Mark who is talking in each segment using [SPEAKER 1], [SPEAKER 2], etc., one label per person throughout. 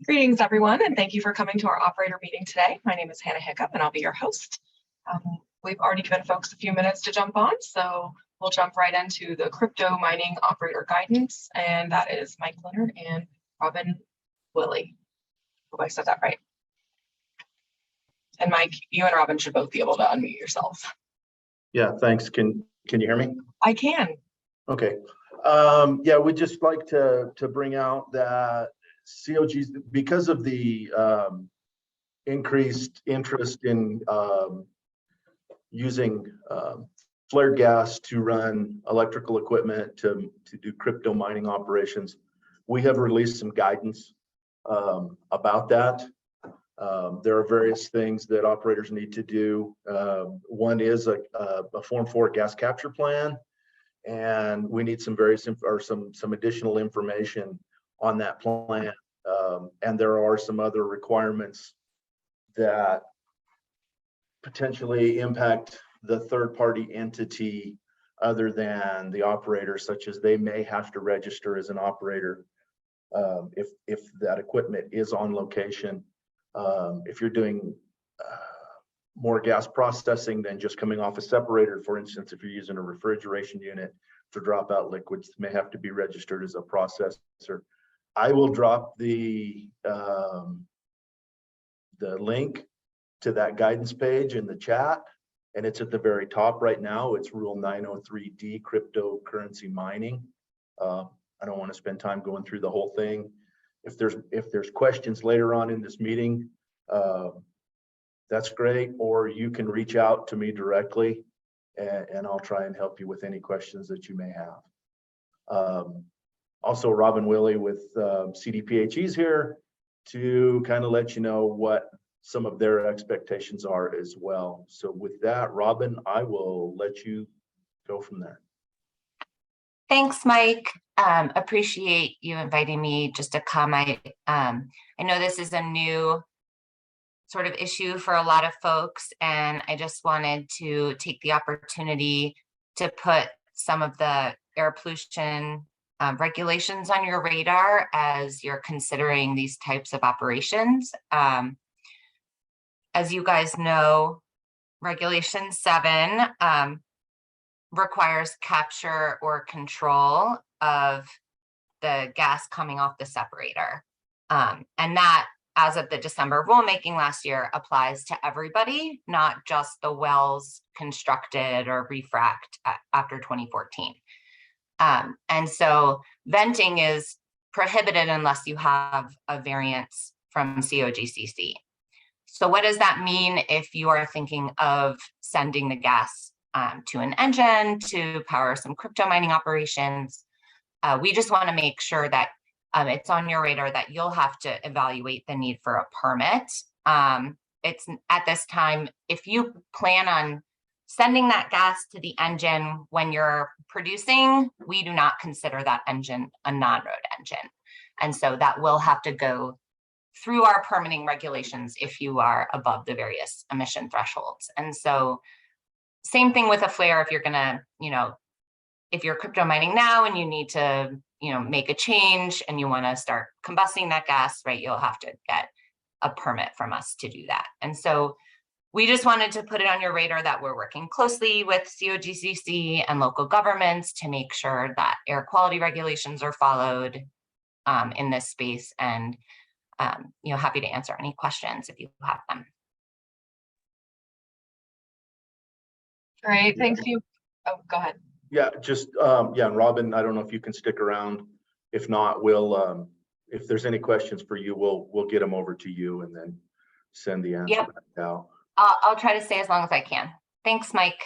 [SPEAKER 1] Greetings, everyone, and thank you for coming to our operator meeting today. My name is Hannah Hiccup, and I'll be your host. We've already given folks a few minutes to jump on, so we'll jump right into the crypto mining operator guidance, and that is Mike Leonard and Robin Willie. Hope I said that right. And Mike, you and Robin should both be able to unmute yourselves.
[SPEAKER 2] Yeah, thanks. Can you hear me?
[SPEAKER 1] I can.
[SPEAKER 2] Okay. Yeah, we'd just like to bring out that COGs, because of the increased interest in using flared gas to run electrical equipment to do crypto mining operations, we have released some guidance about that. There are various things that operators need to do. One is a Form 4 gas capture plan, and we need some additional information on that plan. And there are some other requirements that potentially impact the third-party entity other than the operator, such as they may have to register as an operator if that equipment is on location. If you're doing more gas processing than just coming off a separator, for instance, if you're using a refrigeration unit to drop out liquids, may have to be registered as a processor. I will drop the link to that guidance page in the chat, and it's at the very top right now. It's Rule 903D, cryptocurrency mining. I don't want to spend time going through the whole thing. If there's questions later on in this meeting, that's great, or you can reach out to me directly and I'll try and help you with any questions that you may have. Also, Robin Willie with CDPHE's here to kind of let you know what some of their expectations are as well. So with that, Robin, I will let you go from there.
[SPEAKER 3] Thanks, Mike. Appreciate you inviting me just to come. I know this is a new sort of issue for a lot of folks, and I just wanted to take the opportunity to put some of the air pollution regulations on your radar as you're considering these types of operations. As you guys know, Regulation 7 requires capture or control of the gas coming off the separator. And that, as of the December rulemaking last year, applies to everybody, not just the wells constructed or refract after 2014. And so venting is prohibited unless you have a variance from COGCC. So what does that mean if you are thinking of sending the gas to an engine to power some crypto mining operations? We just want to make sure that it's on your radar that you'll have to evaluate the need for a permit. It's at this time, if you plan on sending that gas to the engine when you're producing, we do not consider that engine a non-road engine. And so that will have to go through our permitting regulations if you are above the various emission thresholds. And so same thing with a flare. If you're gonna, if you're crypto mining now and you need to, make a change and you want to start combusting that gas, right, you'll have to get a permit from us to do that. And so we just wanted to put it on your radar that we're working closely with COGCC and local governments to make sure that air quality regulations are followed in this space. And happy to answer any questions if you have them.
[SPEAKER 1] Great, thank you. Oh, go ahead.
[SPEAKER 2] Yeah, just and Robin, I don't know if you can stick around. If not, we'll if there's any questions for you, we'll get them over to you and then send the answer back out.
[SPEAKER 3] I'll try to stay as long as I can. Thanks, Mike.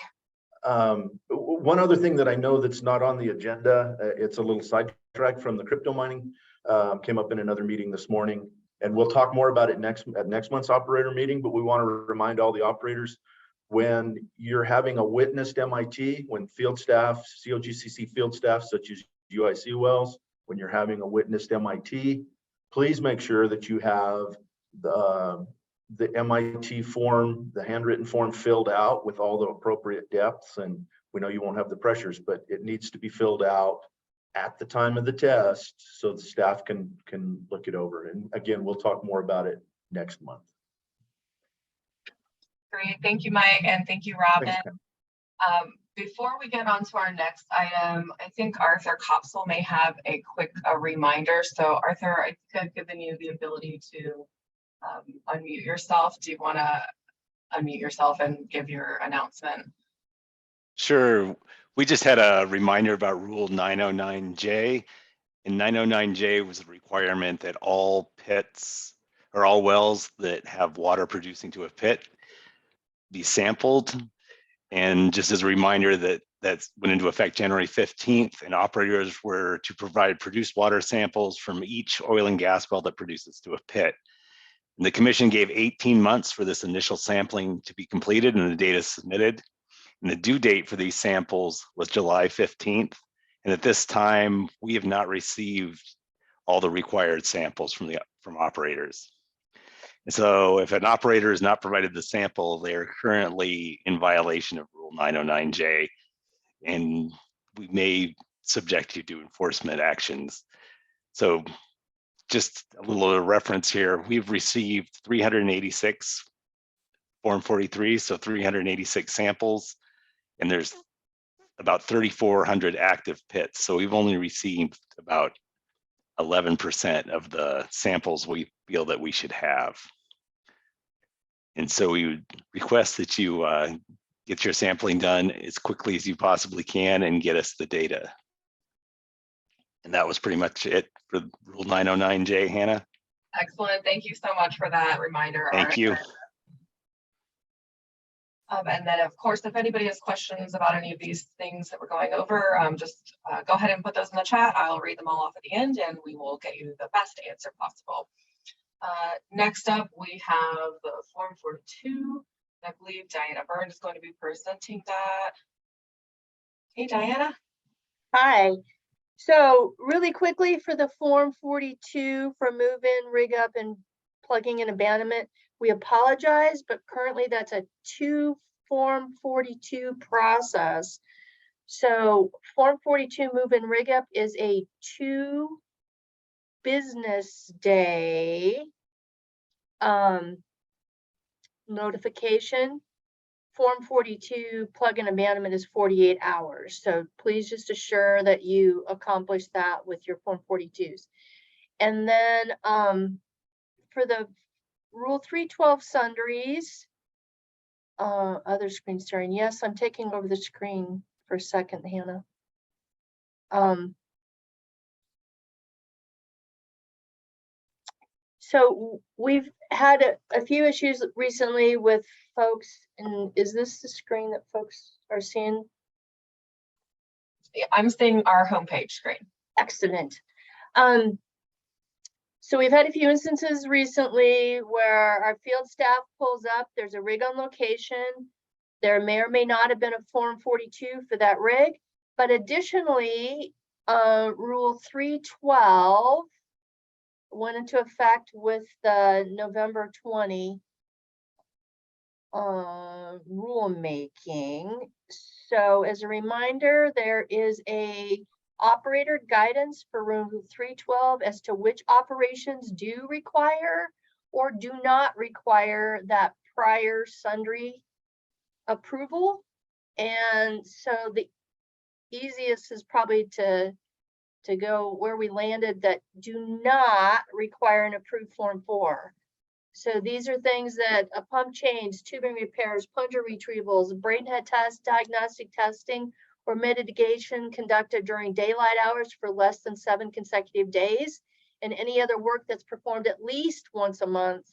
[SPEAKER 2] One other thing that I know that's not on the agenda, it's a little sidetrack from the crypto mining, came up in another meeting this morning, and we'll talk more about it at next month's operator meeting, but we want to remind all the operators, when you're having a witnessed MIT, when field staff, COGCC field staff, such as UIC wells, when you're having a witnessed MIT, please make sure that you have the MIT form, the handwritten form filled out with all the appropriate depths. And we know you won't have the pressures, but it needs to be filled out at the time of the test, so the staff can look it over. And again, we'll talk more about it next month.
[SPEAKER 1] Great, thank you, Mike, and thank you, Robin.
[SPEAKER 2] Thanks,
[SPEAKER 1] Before we get on to our next item, I think Arthur Copsell may have a quick reminder. So Arthur, I think I've given you the ability to unmute yourself. Do you want to unmute yourself and give your announcement?
[SPEAKER 4] Sure. We just had a reminder about Rule 909J. And 909J was a requirement that all pits or all wells that have water producing to a pit be sampled. And just as a reminder that went into effect January 15th, and operators were to provide produced water samples from each oil and gas well that produces to a pit. And the commission gave 18 months for this initial sampling to be completed and the data submitted. And the due date for these samples was July 15th. And at this time, we have not received all the required samples from operators. And so if an operator has not provided the sample, they are currently in violation of Rule 909J, and we may subject you to enforcement actions. So just a little reference here, we've received 386 Form 43, so 386 samples, and there's about 3,400 active pits. So we've only received about 11% of the samples we feel that we should have. And so we would request that you get your sampling done as quickly as you possibly can and get us the data. And that was pretty much it for Rule 909J, Hannah.
[SPEAKER 1] Excellent. Thank you so much for that reminder.
[SPEAKER 4] Thank you.
[SPEAKER 1] And then, of course, if anybody has questions about any of these things that we're going over, just go ahead and put those in the chat. I'll read them all off at the end, and we will get you the best answer possible. Next up, we have the Form 42. I believe Diana Byrne is going to be presenting that. Hey, Diana.
[SPEAKER 5] Hi. So really quickly for the Form 42 for move-in, rig up, and plugging and abandonment, we apologize, but currently that's a 2 Form 42 process. So Form 42 move-in, rig up is a 2 business day notification. Form 42 plug and abandonment is 48 hours. So please just assure that you accomplish that with your Form 42s. And then for the Rule 312 sundries, other screen sharing. Yes, I'm taking over the screen for a second, Hannah. So we've had a few issues recently with folks, and is this the screen that folks are seeing?
[SPEAKER 1] Yeah, I'm seeing our homepage screen.
[SPEAKER 5] Excellent. So we've had a few instances recently where our field staff pulls up, there's a rig on location. There may or may not have been a Form 42 for that rig, but additionally, Rule 312 went into effect with the November 20 rulemaking. So as a reminder, there is a operator guidance for Rule 312 as to which operations do require or do not require that prior sundry approval. And so the easiest is probably to go where we landed that do not require an approved Form 4. So these are things that a pump change, tubing repairs, plunger retrievals, brain head test, diagnostic testing, or mitigation conducted during daylight hours for less than 7 consecutive days, and any other work that's performed at least once a month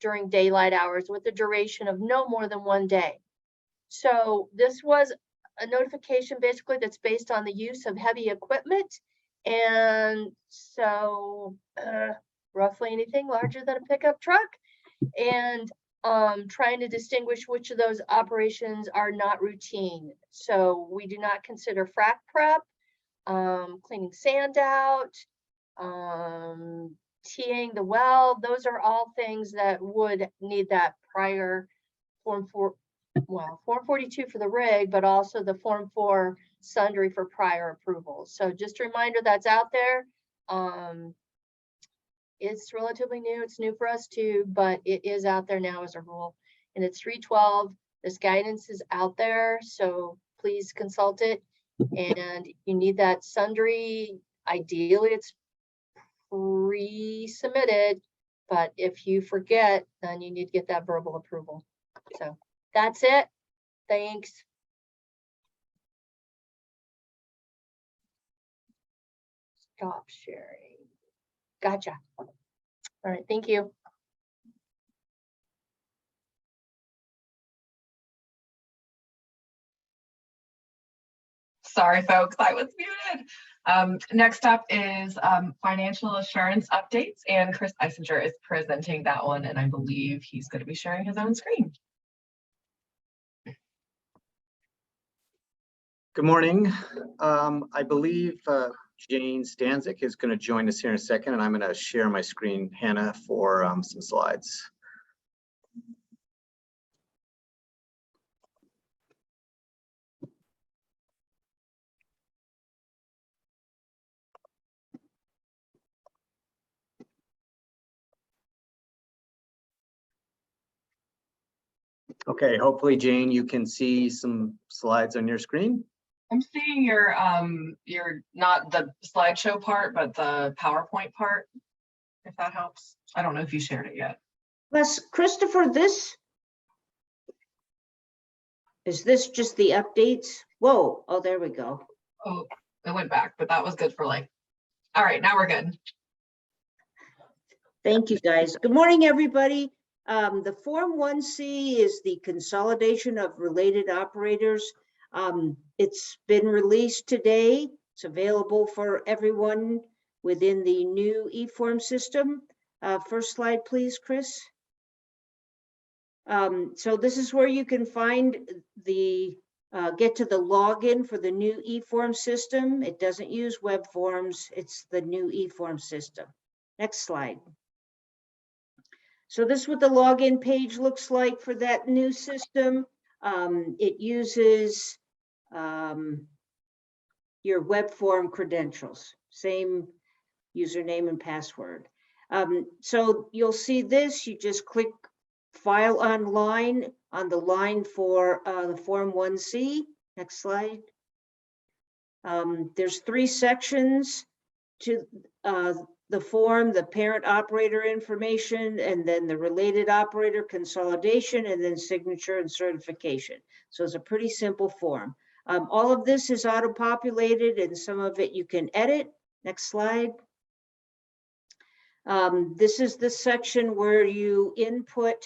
[SPEAKER 5] during daylight hours with a duration of no more than 1 day. So this was a notification basically that's based on the use of heavy equipment. And so roughly anything larger than a pickup truck, and trying to distinguish which of those operations are not routine. So we do not consider frac prep, cleaning sand out, teeing the well. Those are all things that would need that prior Form 42 for the rig, but also the Form 4 sundry for prior approval. So just a reminder that's out there. It's relatively new. It's new for us too, but it is out there now as a rule. And it's 312. This guidance is out there, so please consult it. And you need that sundry. Ideally, it's pre-submitted, but if you forget, then you need to get that verbal approval. So that's it. Thanks. Stop sharing. Gotcha. All right, thank you.
[SPEAKER 1] Sorry, folks, I was muted. Next up is financial assurance updates, and Chris Eisinger is presenting that one, and I believe he's going to be sharing his own screen.
[SPEAKER 6] Good morning. I believe Jane Stanzik is going to join us here in a second, and I'm going to share my screen, Hannah, for some slides. Okay, hopefully, Jane, you can see some slides on your screen.
[SPEAKER 1] I'm seeing your not the slideshow part, but the PowerPoint part, if that helps. I don't know if you shared it yet.
[SPEAKER 7] Plus, Christopher, is this just the updates? Whoa, oh, there we go.
[SPEAKER 1] Oh, it went back, but that was good for like, all right, now we're good.
[SPEAKER 7] Thank you, guys. Good morning, everybody. The Form 1C is the consolidation of related operators. It's been released today. It's available for everyone within the new e-form system. First slide, please, Chris. So this is where you can find the, get to the login for the new e-form system. It doesn't use web forms. It's the new e-form system. Next slide. So this is what the login page looks like for that new system. It uses your web form credentials, same username and password. So you'll see this, you just click File Online on the line for the Form 1C. Next slide. There's 3 sections to the form: the parent operator information, and then the related operator consolidation, and then signature and certification. So it's a pretty simple form. All of this is auto-populated, and some of it you can edit. Next slide. This is the section where you input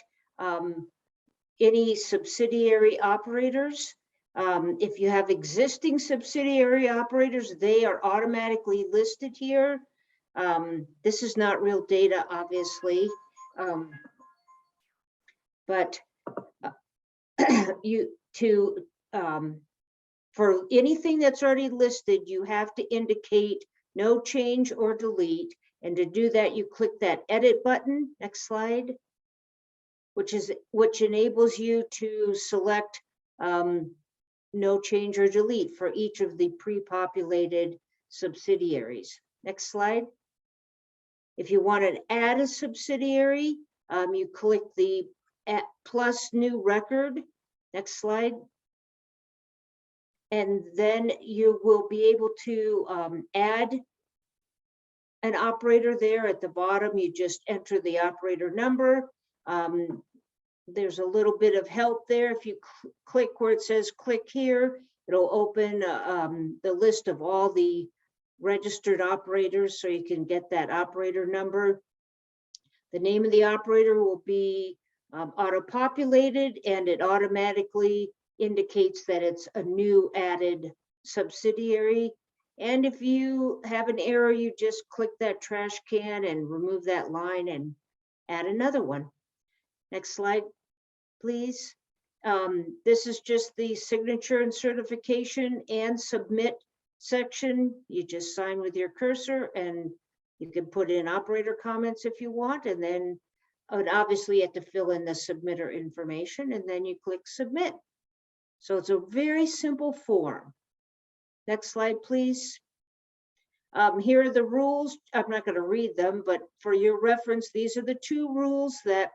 [SPEAKER 7] any subsidiary operators. If you have existing subsidiary operators, they are automatically listed here. This is not real data, obviously, but for anything that's already listed, you have to indicate no change or delete. And to do that, you click that edit button. Next slide, which enables you to select no change or delete for each of the pre-populated subsidiaries. Next slide. If you want to add a subsidiary, you click the plus new record. Next slide. And then you will be able to add an operator there at the bottom. You just enter the operator number. There's a little bit of help there. If you click where it says click here, it'll open the list of all the registered operators so you can get that operator number. The name of the operator will be auto-populated, and it automatically indicates that it's a new added subsidiary. And if you have an error, you just click that trash can and remove that line and add another one. Next slide, please. This is just the signature and certification and submit section. You just sign with your cursor, and you can put in operator comments if you want, and then obviously you have to fill in the submitter information, and then you click submit. So it's a very simple form. Next slide, please. Here are the rules. I'm not going to read them, but for your reference, these are the two rules that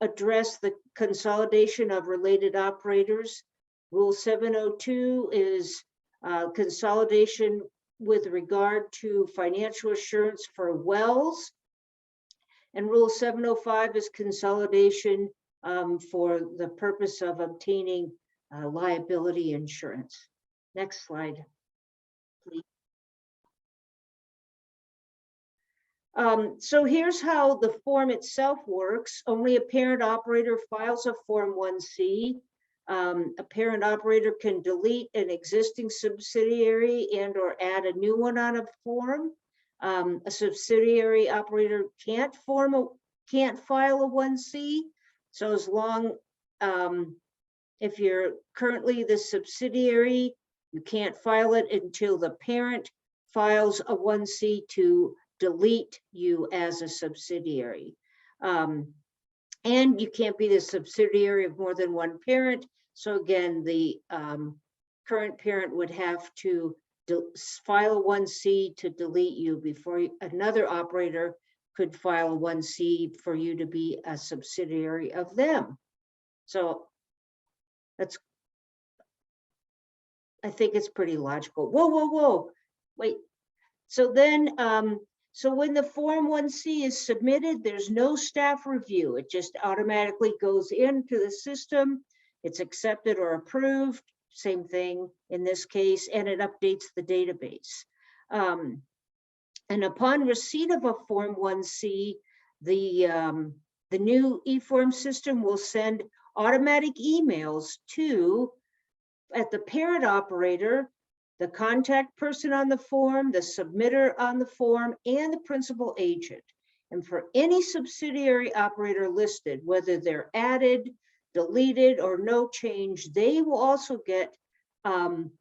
[SPEAKER 7] address the consolidation of related operators. Rule 702 is consolidation with regard to financial assurance for wells. And Rule 705 is consolidation for the purpose of obtaining liability insurance. Next slide, please. So here's how the form itself works. Only a parent operator files a Form 1C. A parent operator can delete an existing subsidiary and or add a new one on a form. A subsidiary operator can't file a 1C. So as long, if you're currently the subsidiary, you can't file it until the parent files a 1C to delete you as a subsidiary. And you can't be the subsidiary of more than one parent. So again, the current parent would have to file a 1C to delete you before another operator could file a 1C for you to be a subsidiary of them. So that's, I think it's pretty logical. Whoa, wait. So then, so when the Form 1C is submitted, there's no staff review. It just automatically goes into the system. It's accepted or approved, same thing in this case, and it updates the database. And upon receipt of a Form 1C, the new eForm system will send automatic emails to, at the parent operator, the contact person on the form, the submitter on the form, and the principal agent. And for any subsidiary operator listed, whether they're added, deleted, or no change, they will also get an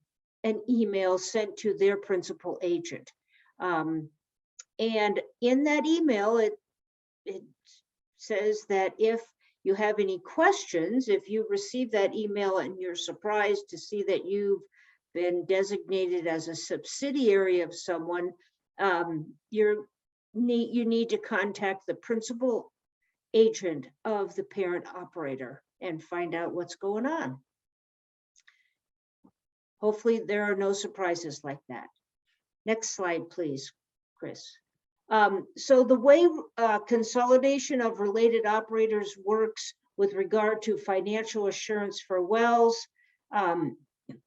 [SPEAKER 7] email sent to their principal agent. And in that email, it says that if you have any questions, if you receive that email and you're surprised to see that you've been designated as a subsidiary of someone, you need to contact the principal agent of the parent operator and find out what's going on. Hopefully there are no surprises like that. Next slide, please, Chris. So the way consolidation of related operators works with regard to financial assurance for wells,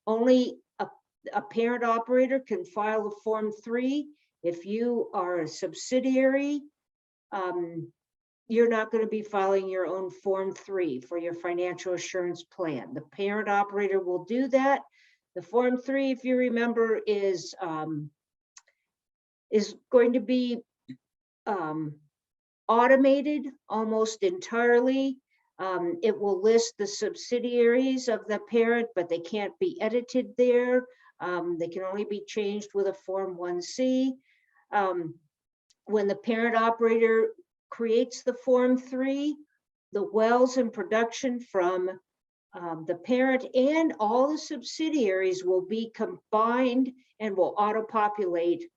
[SPEAKER 7] only a parent operator can file a Form 3. If you are a subsidiary, you're not going to be filing your own Form 3 for your financial assurance plan. The parent operator will do that. The Form 3, if you remember, is going to be automated almost entirely. It will list the subsidiaries of the parent, but they can't be edited there. They can only be changed with a Form 1C. When the parent operator creates the Form 3, the wells in production from the parent and all the subsidiaries will be combined and will auto-populate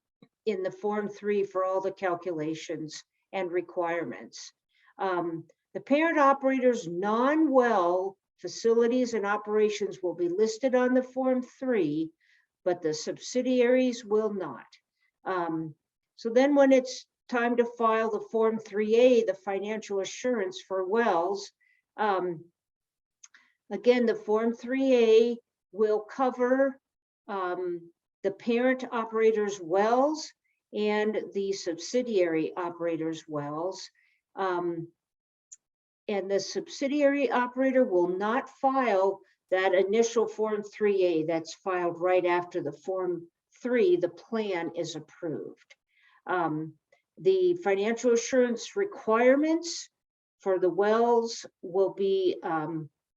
[SPEAKER 7] in the Form 3 for all the calculations and requirements. The parent operator's non-well facilities and operations will be listed on the Form 3, but the subsidiaries will not. So then when it's time to file the Form 3A, the financial assurance for wells, again, the Form 3A will cover the parent operator's wells and the subsidiary operator's wells. And the subsidiary operator will not file that initial Form 3A that's filed right after the Form 3, the plan is approved. The financial assurance requirements for the wells will be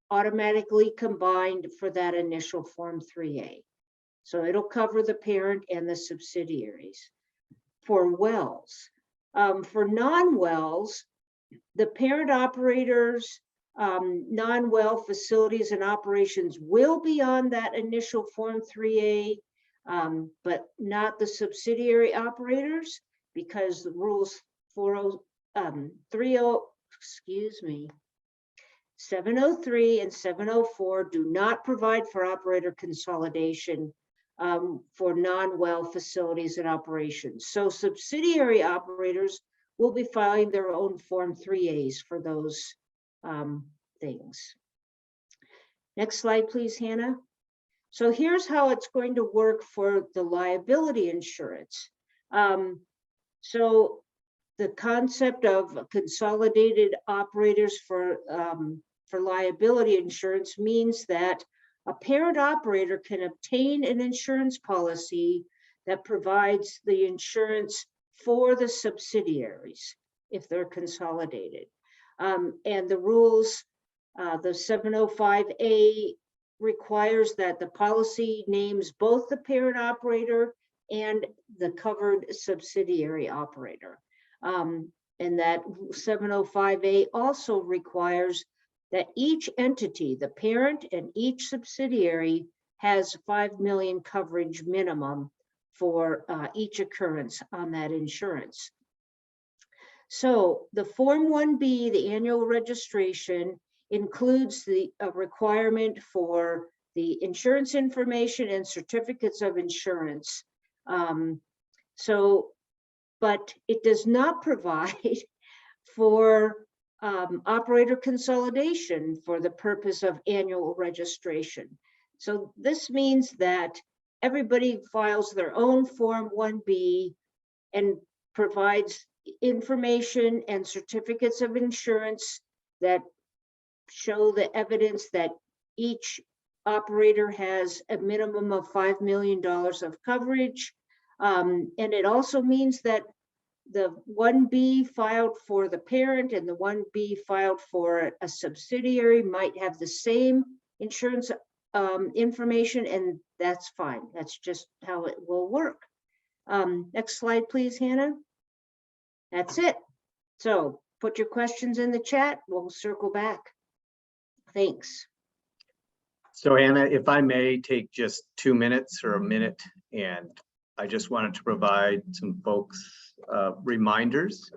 [SPEAKER 7] automatically combined for that initial Form 3A. So it'll cover the parent and the subsidiaries. For wells, for non-wells, the parent operators Non-well facilities and operations will be on that initial Form 3A, but not the subsidiary operators, because the rules 703 and 704 do not provide for operator consolidation for non-well facilities and operations. So subsidiary operators will be filing their own Form 3As for those things. Next slide, please, Hannah. So here's how it's going to work for the liability insurance. So the concept of consolidated operators for liability insurance means that a parent operator can obtain an insurance policy that provides the insurance for the subsidiaries if they're consolidated. And the rules, the 705A requires that the policy names both the parent operator and the covered subsidiary operator. And that 705A also requires that each entity, the parent and each subsidiary, has 5 million coverage minimum for each occurrence on that insurance. So the Form 1B, the annual registration, includes the requirement for the insurance information and certificates of insurance. But it does not provide for operator consolidation for the purpose of annual registration. So this means that everybody files their own Form 1B and provides information and certificates of insurance that show the evidence that each operator has a minimum of $5 million of coverage. And it also means that the 1B filed for the parent and the 1B filed for a subsidiary might have the same insurance information, and that's fine. That's just how it will work. Next slide, please, Hannah. That's it. So put your questions in the chat. We'll circle back. Thanks.
[SPEAKER 6] So Anna, if I may take just 2 minutes or a minute, and I just wanted to provide some folks reminders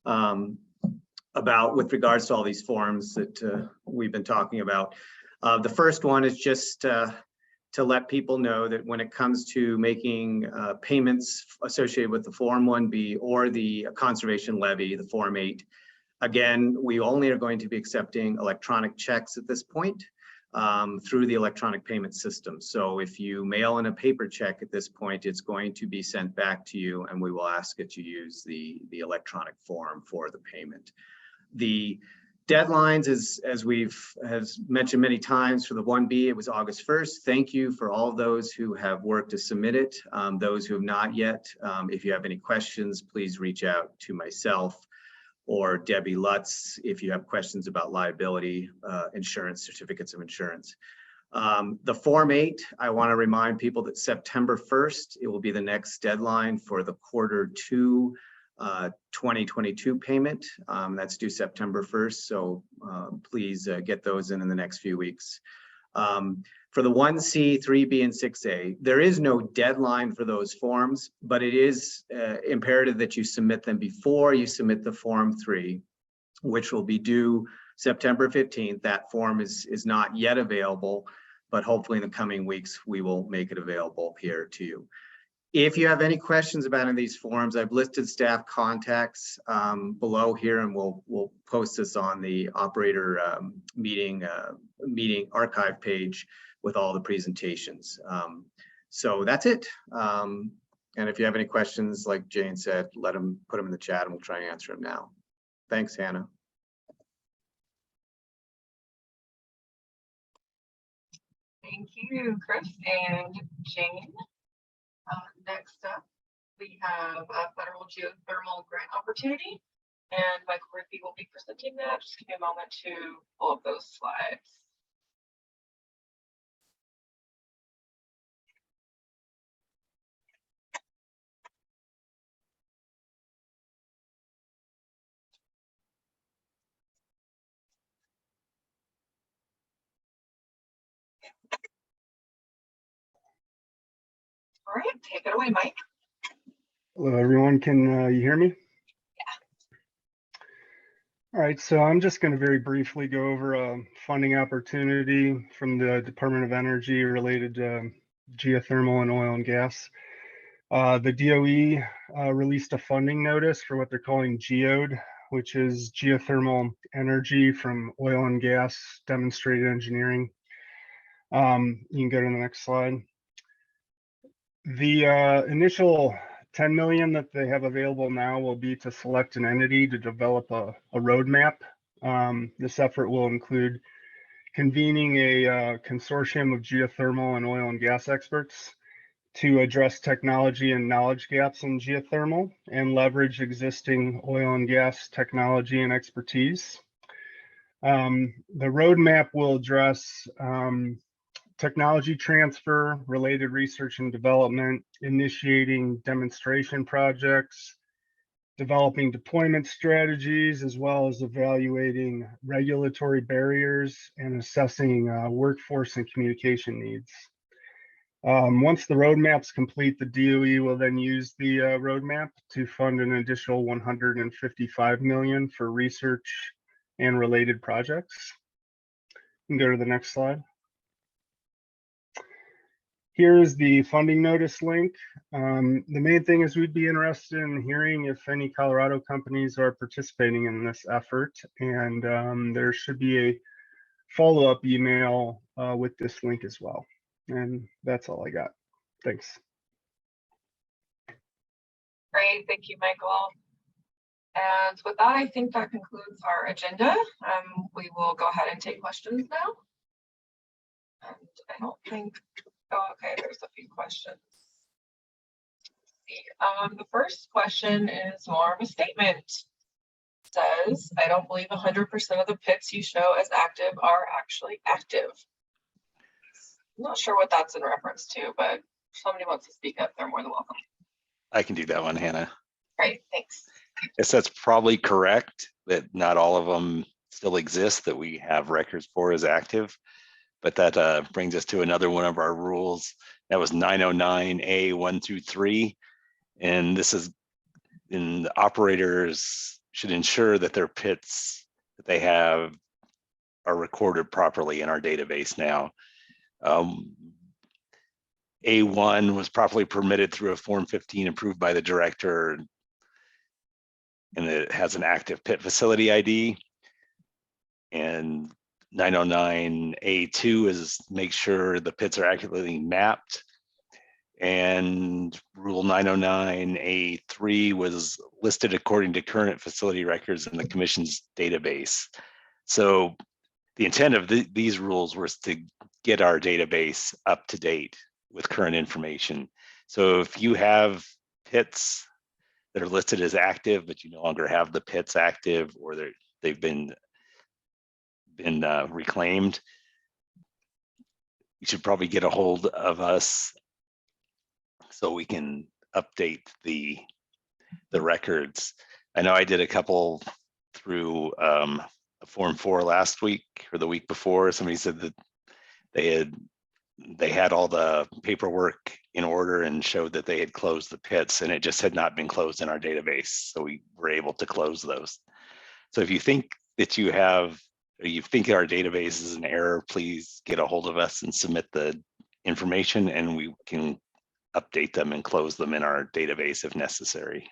[SPEAKER 6] about with regards to all these forms that we've been talking about. The first one is just to let people know that when it comes to making payments associated with the Form 1B or the conservation levy, the Form 8, again, we only are going to be accepting electronic checks at this point through the electronic payment system. So if you mail in a paper check at this point, it's going to be sent back to you, and we will ask that you use the electronic form for the payment. The deadlines, as we've mentioned many times, for the 1B, it was August 1st. Thank you for all of those who have worked to submit it. Those who have not yet, if you have any questions, please reach out to myself or Debbie Lutz if you have questions about liability insurance, certificates of insurance. The Form 8, I want to remind people that September 1st, it will be the next deadline for the Q2 2022 payment. That's due September 1st. So please get those in the next few weeks. For the 1C, 3B, and 6A, there is no deadline for those forms, but it is imperative that you submit them before you submit the Form 3, which will be due September 15th. That form is not yet available, but hopefully in the coming weeks, we will make it available here to you. If you have any questions about any of these forms, I've listed staff contacts below here, and we'll post this on the operator meeting archive page with all the presentations. So that's it. And if you have any questions, like Jane said, put them in the chat and we'll try and answer them now. Thanks, Hannah.
[SPEAKER 1] Thank you, Chris and Jane. Next up, we have a federal geothermal grant opportunity, and Michael Rigby will be presenting that. Just give me a moment to pull up those slides. All right, take it away, Mike.
[SPEAKER 8] Hello, everyone. Can you hear me? All right, so I'm just going to very briefly go over a funding opportunity from the Department of Energy related to geothermal and oil and gas. The DOE released a funding notice for what they're calling GEOD, which is geothermal energy from oil and gas demonstrated engineering. You can go to the next slide. The initial 10 million that they have available now will be to select an entity to develop a roadmap. This effort will include convening a consortium of geothermal and oil and gas experts to address technology and knowledge gaps in geothermal and leverage existing oil and gas technology and expertise. The roadmap will address technology transfer, related research and development, initiating demonstration projects, developing deployment strategies, as well as evaluating regulatory barriers and assessing workforce and communication needs. Once the roadmap's complete, the DOE will then use the roadmap to fund an additional 155 million for research and related projects. You can go to the next slide. Here is the funding notice link. The main thing is we'd be interested in hearing if any Colorado companies are participating in this effort, and there should be a follow-up email with this link as well. And that's all I got. Thanks.
[SPEAKER 1] Great, thank you, Michael. And with that, I think that concludes our agenda. We will go ahead and take questions now. And I don't think, oh, okay, there's a few questions. The first question is more of a statement. It says, I don't believe 100% of the pits you show as active are actually active. I'm not sure what that's in reference to, but if somebody wants to speak up, they're more than welcome.
[SPEAKER 4] I can do that one, Hannah.
[SPEAKER 1] Great, thanks.
[SPEAKER 4] Yes, that's probably correct, that not all of them still exist that we have records for as active. But that brings us to another one of our rules. That was 909A 1 through 3. And this is, in the operators should ensure that their pits that they have are recorded properly in our database now. A1 was properly permitted through a Form 15 approved by the director, and it has an active pit facility ID. And 909A2 is make sure the pits are accurately mapped. And Rule 909A3 was listed according to current facility records in the Commission's database. So the intent of these rules was to get our database up to date with current information. So if you have pits that are listed as active, but you no longer have the pits active, or they've been reclaimed, you should probably get a hold of us so we can update the records. I know I did a couple through a Form 4 last week or the week before. Somebody said that they had all the paperwork in order and showed that they had closed the pits, and it just had not been closed in our database. So we were able to close those. So if you think that you have, or you think our database is an error, please get a hold of us and submit the information, and we can update them and close them in our database if necessary.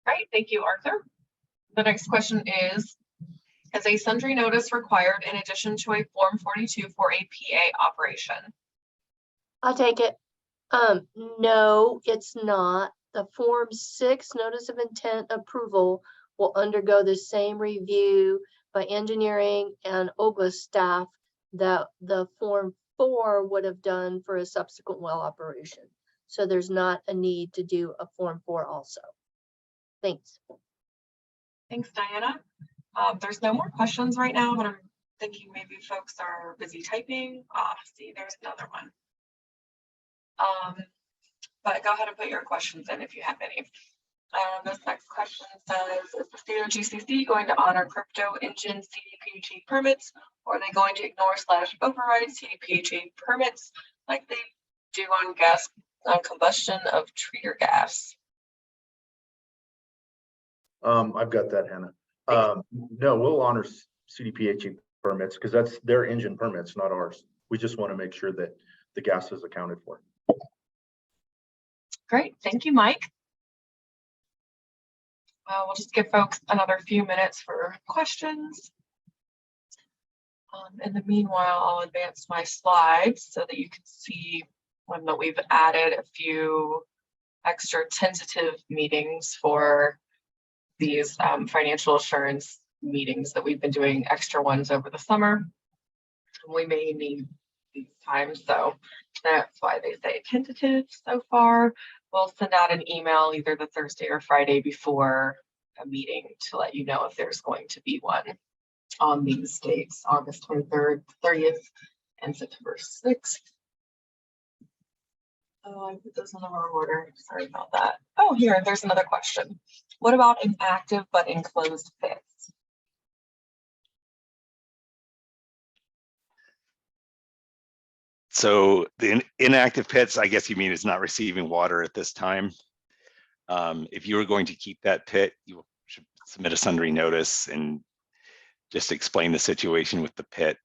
[SPEAKER 1] Great, thank you, Arthur. The next question is a sundry notice required in addition to a Form 42 for a PA operation?
[SPEAKER 5] I'll take it. No, it's not. The Form 6 Notice of Intent Approval will undergo the same review by engineering and OGLA staff that the Form 4 would have done for a subsequent well operation. So there's not a need to do a Form 4 also. Thanks.
[SPEAKER 1] Thanks, Diana. There's no more questions right now, but I'm thinking maybe folks are busy typing. See, there's another one. But go ahead and put your questions in if you have any. This next question says, is the state of GCC going to honor crypto engine CDPHE permits, or are they going to ignore / override CDPHE permits like they due on gas, on combustion of treater gas?
[SPEAKER 2] I've got that, Hannah. No, we'll honor CDPHE permits because that's their engine permits, not ours. We just want to make sure that the gas is accounted for.
[SPEAKER 1] Great, thank you, Mike. We'll just give folks another few minutes for questions. In the meanwhile, I'll advance my slides so that you can see that we've added a few extra tentative meetings for these financial assurance meetings that we've been doing, extra ones over the summer. We may need these times, so that's why they say tentative so far. We'll send out an email either the Thursday or Friday before a meeting to let you know if there's going to be one on these dates, August 23rd, 30th, and September 6th. Oh, I put those in the wrong order. Sorry about that. Oh, here, there's another question. What about inactive but enclosed pits?
[SPEAKER 4] So the inactive pits, I guess you mean it's not receiving water at this time. If you were going to keep that pit, you should submit a sundry notice and just explain the situation with the pit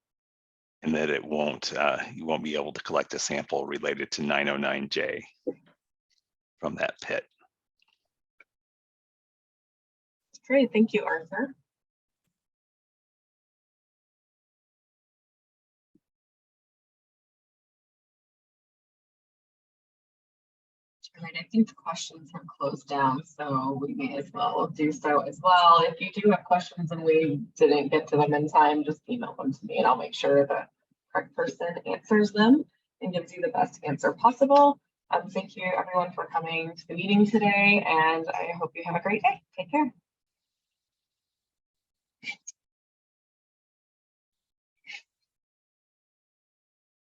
[SPEAKER 4] and that it won't, you won't be able to collect a sample related to 909J from that pit.
[SPEAKER 1] Great, thank you, Arthur. All right, I think the questions are closed down, so we may as well do so as well. If you do have questions and we didn't get to them in time, just email them to me and I'll make sure the correct person answers them and gives you the best answer possible. Thank you everyone for coming to the meeting today, and I hope you have a great day. Take care.